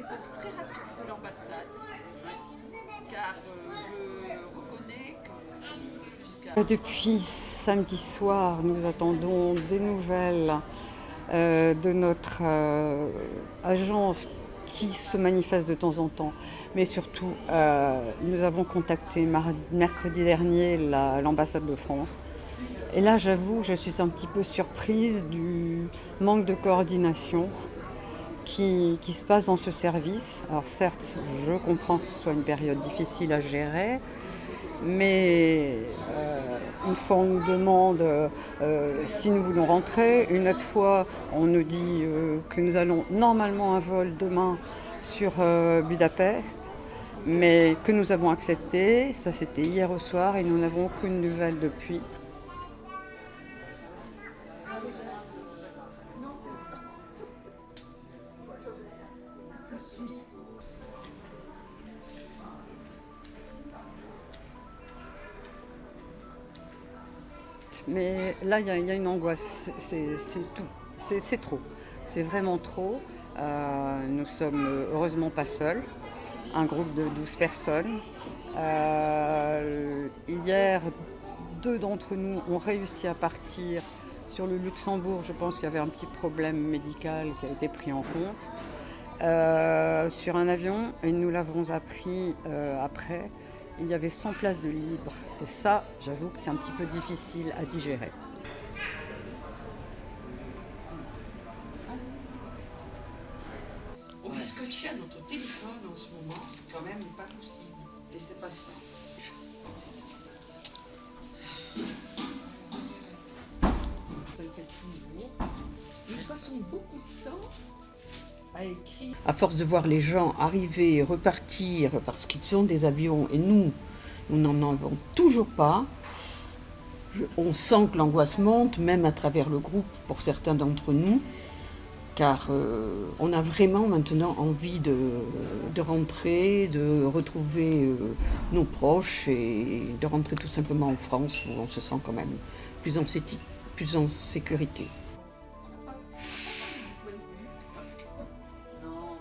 réponse très rapide de l'ambassade, car je reconnais que jusqu'à... Depuis samedi soir, nous attendons des nouvelles de notre agence qui se manifeste de temps en temps. Mais surtout, nous avons contacté mercredi dernier l'ambassade de France. Et là, j'avoue, je suis un petit peu surprise du manque de coordination qui se passe dans ce service. Alors certes, je comprends que ce soit une période difficile à gérer, mais une fois on nous demande si nous voulons rentrer, une autre fois on nous dit que nous allons normalement un vol demain sur Budapest, mais que nous avons accepté. Ça c'était hier au soir et nous n'avons aucune nouvelle depuis. Mais là, il y a une angoisse, c'est tout, c'est trop, c'est vraiment trop. Nous sommes heureusement pas seuls, un groupe de 12 personnes. Hier, deux d'entre nous ont réussi à partir sur le Luxembourg. Je pense qu'il y avait un petit problème médical qui a été pris en compte. Sur un avion, et nous l'avons appris après, il y avait 100 places de libre. Et ça, j'avoue que c'est un petit peu difficile à digérer. On vit scotché à notre téléphone en ce moment, c'est quand même pas possible. Et c'est pas ça. T'inquiète toujours. Nous passons beaucoup de temps à écrire. À force de voir les gens arriver et repartir parce qu'ils ont des avions et nous n'en avons toujours pas, on sent que l'angoisse monte, même à travers le groupe pour certains d'entre nous, car on a vraiment maintenant envie de rentrer, de retrouver nos proches et de rentrer tout simplement en France où on se sent quand même plus en sécurité. Non,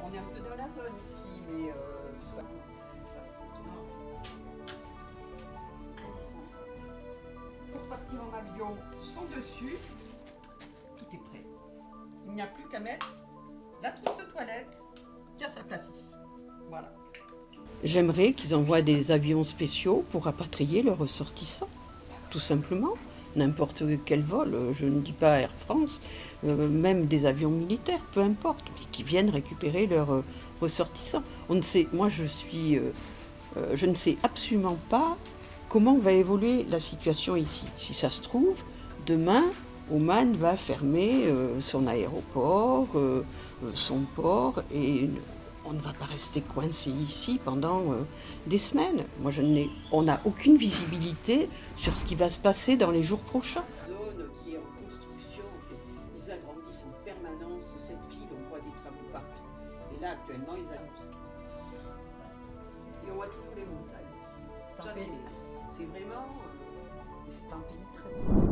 on est un peu dans la zone ici, mais ça c'est indispensable. Pour partir en avion, sans dessus, tout est prêt. Il n'y a plus qu'à mettre la trousse de toilette qui a sa place ici. Voilà. J'aimerais qu'ils envoient des avions spéciaux pour rapatrier leurs ressortissants, tout simplement. N'importe quel vol, je ne dis pas Air France, même des avions militaires, peu importe, mais qui viennent récupérer leurs ressortissants. On ne sait, moi je ne sais absolument pas comment va évoluer la situation ici. Si ça se trouve, demain, Oman va fermer son aéroport, son port, et on ne va pas rester coincé ici pendant des semaines. On n'a aucune visibilité sur ce qui va se passer dans les jours prochains. Zone qui est en construction, ils agrandissent en permanence cette ville, on voit des travaux partout. Et là actuellement ils annoncent. Et on voit toujours les montagnes aussi. Ça, c'est vraiment. C'est un pays très beau.